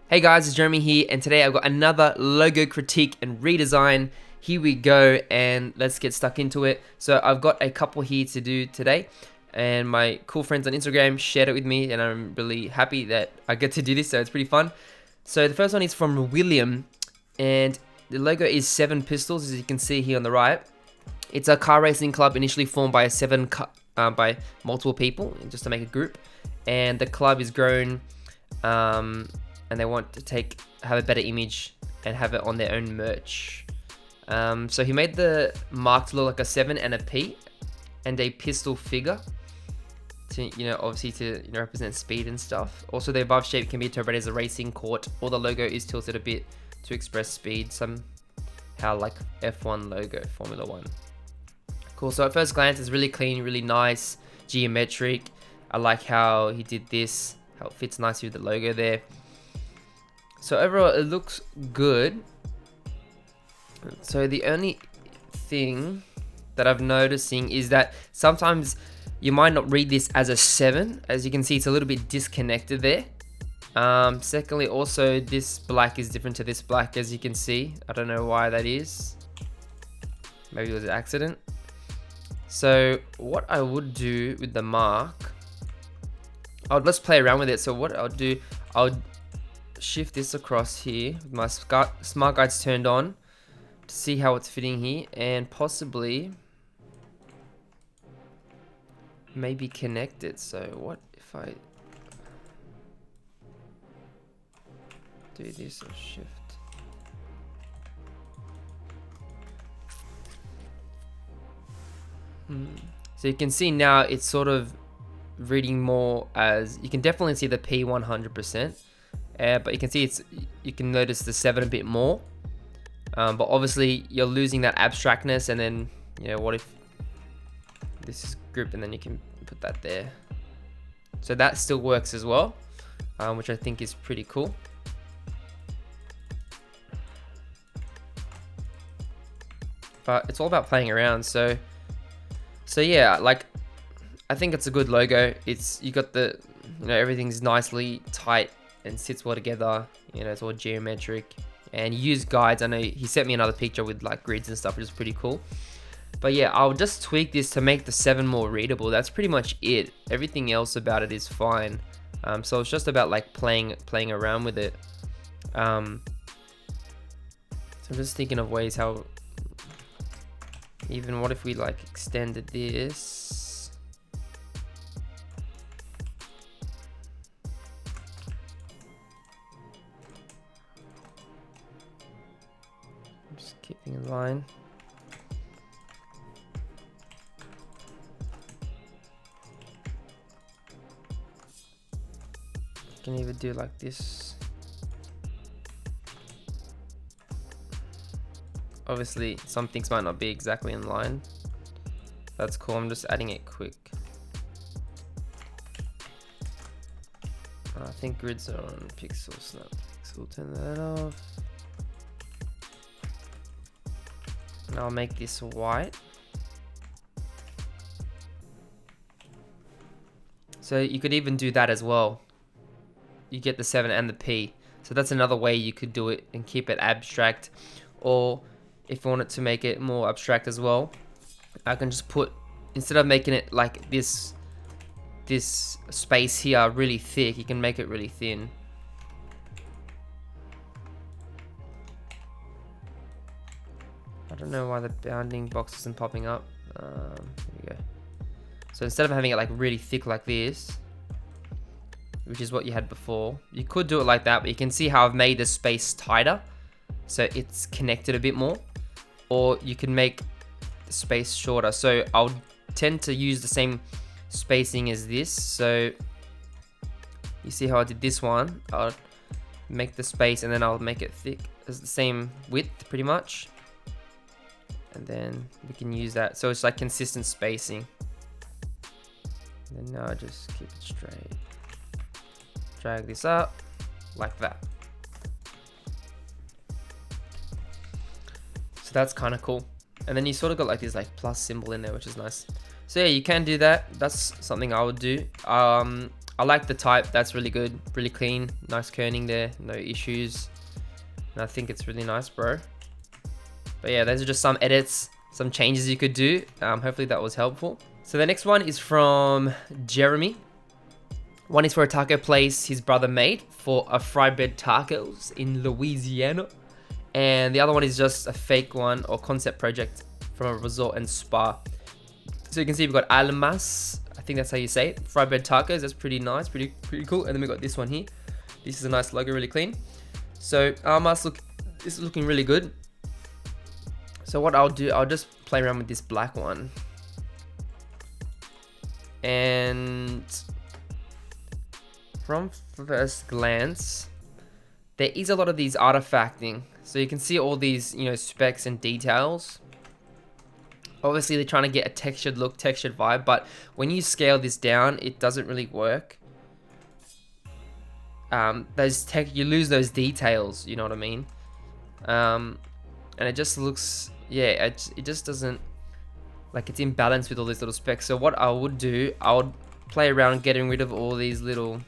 Hey guys, it's Jeremy here, and today I've got another logo critique and redesign. Here we go, and let's get stuck into it. So I've got a couple here to do today, and my cool friends on Instagram shared it with me, and I'm really happy that I get to do this, so it's pretty fun. So the first one is from William, and the logo is 7 pistols, as you can see here on the right. It's a car racing club initially formed by by multiple people, just to make a group, and the club is grown. And they want to have a better image and have it on their own merch. So he made the mark to look like a 7 and a P and a pistol figure to, obviously to represent speed and stuff. Also, the above shape can be interpreted as a racing court, or the logo is tilted a bit to express speed, somehow like F1 logo, Formula 1. Cool. So at first glance, it's really clean, really nice, geometric. I like how he did this, how it fits nicely with the logo there. So overall, it looks good. So the only thing that I'm noticing is that sometimes you might not read this as a 7. As you can see, it's a little bit disconnected there. Secondly, also this black is different to this black, as you can see. I don't know why that is. Maybe it was an accident. So what I would do with the mark, let's play around with it. So what I'll do, I'll shift this across here with my smart guides turned on to see how it's fitting here, and possibly maybe connect it. So what if I do this or shift? So you can see now it's sort of reading more as, you can definitely see the P 100%. But you can see you can notice the 7 a bit more, but obviously you're losing that abstractness. And then what if this is group, and then you can put that there, so that still works as well, which I think is pretty cool. But it's all about playing around. So yeah, like, I think it's a good logo. You got the everything's nicely tight and sits well together. It's all geometric, and use guides. I know he sent me another picture with like grids and stuff, which is pretty cool. But yeah, I'll just tweak this to make the 7 more readable. That's pretty much it. Everything else about it is fine. So it's just about like playing around with it. So I'm just thinking of ways how, even what if we like extended this. Just keeping in line. You can even do like this. Obviously, some things might not be exactly in line. That's cool. I'm just adding it quick. I think grids are on pixel. Snap pixel. Turn that off. And I'll make this white. So you could even do that as well. You get the 7 and the P. So that's another way you could do it and keep it abstract. Or if you wanted to make it more abstract as well, I can just put, instead of making it like this space here really thick, you can make it really thin. I don't know why the bounding box isn't popping up. Here we go. So instead of having it like really thick like this, which is what you had before, you could do it like that, but you can see how I've made the space tighter, so it's connected a bit more. Or you can make the space shorter. So I'll tend to use the same spacing as this. So you see how I did this one? I'll make the space and then I'll make it thick. It's the same width pretty much. And then we can use that. So it's like consistent spacing. And then now I just keep it straight. Drag this up like that. So that's kind of cool. And then you sort of got like this like plus symbol in there, which is nice. So yeah, you can do that. That's something I would do. I like the type. That's really good, really clean, nice kerning there, no issues. And I think it's really nice, bro. But yeah, those are just some edits, some changes you could do. Hopefully that was helpful. So the next one is from Jeremy. One is for a taco place his brother made for a fried bread tacos in Louisiana. And the other one is just a fake one or concept project from a resort and spa. So you can see we've got Almas, I think that's how you say it, fried bread tacos. That's pretty nice, pretty cool. And then we got this one here. This is a nice logo, really clean. So Almas, look, this is looking really good. So what I'll do, I'll just play around with this black one. And from first glance, there is a lot of these artifacting. So you can see all these, you know, specs and details. Obviously they're trying to get a textured look, textured vibe, but when you scale this down, it doesn't really work. You lose those details, you know what I mean? And it just looks, yeah, it just doesn't, like, it's imbalanced with all these little specs. So what I would do, I would play around getting rid of all these little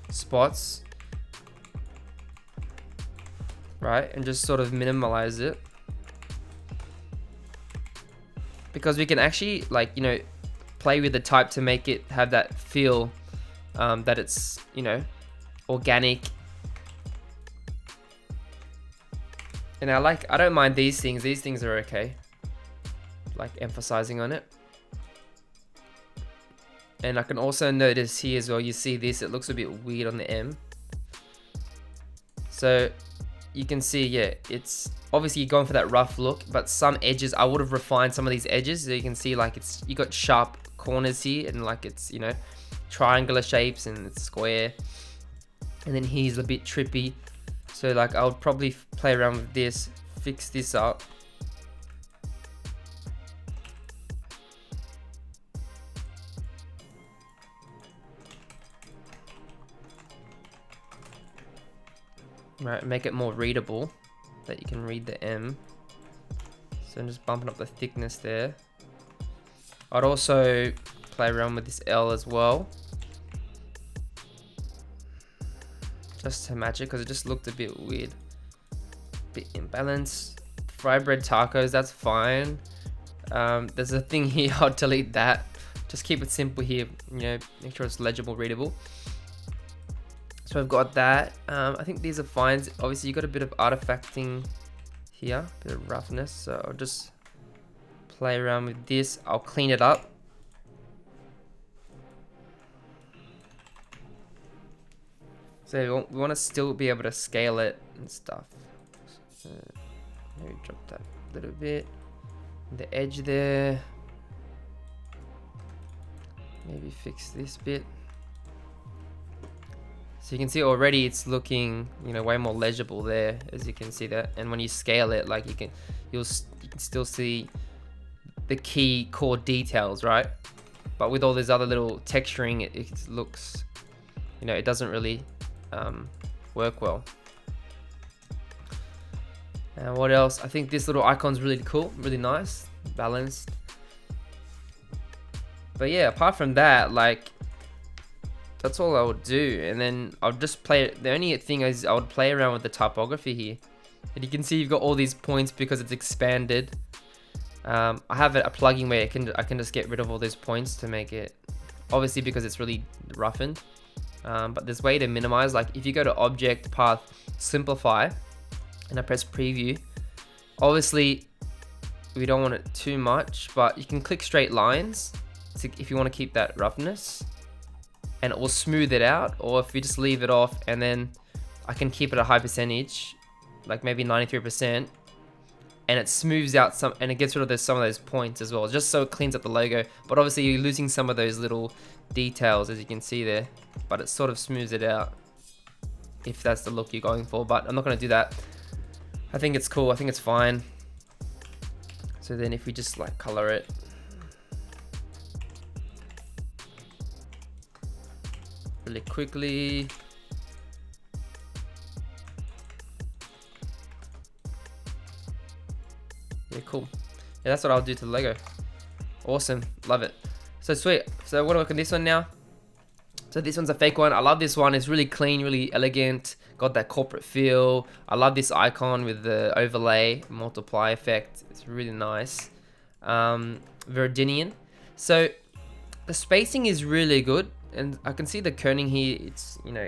spots, right, and just sort of minimize it, because we can actually, like, you know, play with the type to make it have that feel that it's, you know, organic. And I don't mind these things are okay, like emphasizing on it. And I can also notice here as well, you see this, it looks a bit weird on the M. So you can see, yeah, it's obviously you're going for that rough look, but some edges, I would have refined some of these edges. So you can see, like, you got sharp corners here, and like it's, you know, triangular shapes and it's square. And then here's a bit trippy. So like I would probably play around with this, fix this up. Right, make it more readable, that you can read the M. So I'm just bumping up the thickness there. I'd also play around with this L as well, just to match it, because it just looked a bit weird, bit imbalanced. Fried bread tacos, that's fine. There's a thing here, I'll delete that. Just keep it simple here, you know, make sure it's legible, readable. So I've got that. I think these are fine. Obviously you got a bit of artifacting here, a bit of roughness. So I'll just play around with this. I'll clean it up. So we want to still be able to scale it and stuff. So maybe drop that a little bit. The edge there. Maybe fix this bit. So you can see already it's looking, you know, way more legible there, as you can see that. And when you scale it, like you can still see the key core details, right? But with all this other little texturing, it looks, you know, it doesn't really work well. And what else? I think this little icon's really cool, really nice, balanced. But yeah, apart from that, like, that's all I would do. And then I'll just play it. The only thing is I would play around with the typography here. And you can see you've got all these points because it's expanded. I have a plugin where I can just get rid of all those points to make it, obviously because it's really roughened. But there's a way to minimize. Like if you go to Object, Path, Simplify, and I press Preview, obviously we don't want it too much, but you can click straight lines if you want to keep that roughness, and it will smooth it out. Or if you just leave it off, and then I can keep it a high percentage, like maybe 93%, and it smooths out some, and it gets rid of some of those points as well, just so it cleans up the logo. But obviously you're losing some of those little details, as you can see there, but it sort of smooths it out if that's the look you're going for. But I'm not going to do that. I think it's cool, I think it's fine. So then if we just like color it, really quickly, yeah, cool. Yeah, that's what I'll do to the logo. Awesome, love it. So sweet. So what do I work on this one now? So this one's a fake one. I love this one. It's really clean, really elegant. Got that corporate feel. I love this icon with the overlay, multiply effect. It's really nice. Verdinian. So the spacing is really good, and I can see the kerning here. It's, you know,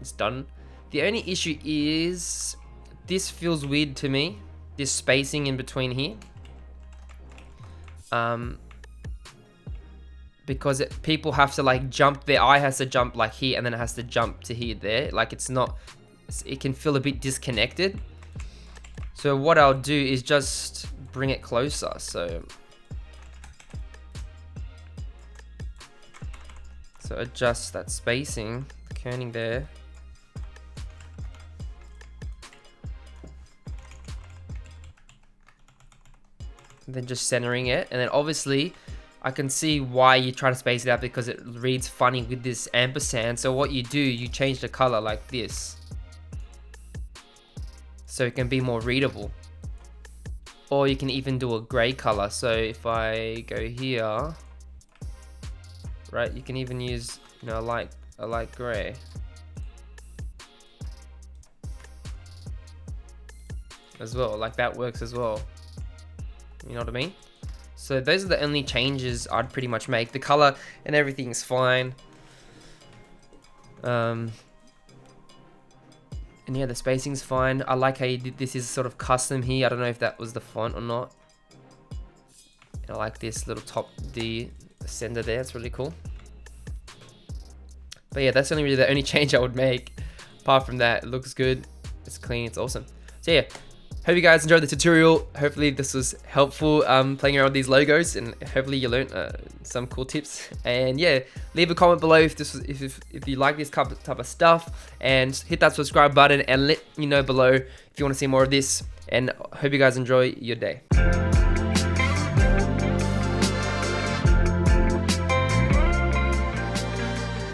it's done. The only issue is this feels weird to me. This spacing in between here. Because people have to like jump, their eye has to jump like here, and then it has to jump to here, there. Like it's not, it can feel a bit disconnected. So what I'll do is just bring it closer. So adjust that spacing, kerning there. And then just centering it, and then obviously I can see why you try to space it out, because it reads funny with this ampersand. So what you do, you change the color like this, so it can be more readable. Or you can even do a gray color. So if I go here, right, you can even use, you know, a light gray. As well, like that works as well. You know what I mean? So those are the only changes I'd pretty much make. The color and everything's fine. And yeah, the spacing's fine. I like how you did this is sort of custom here. I don't know if that was the font or not. I like this little top D sender there. It's really cool. But yeah, that's really the only change I would make. Apart from that, it looks good. It's clean. It's awesome. So yeah. Hope you guys enjoyed the tutorial. Hopefully this was helpful playing around with these logos, and hopefully you learned some cool tips. And yeah, leave a comment below if you like this type of stuff, and hit that subscribe button and let me know below if you want to see more of this. And hope you guys enjoy your day.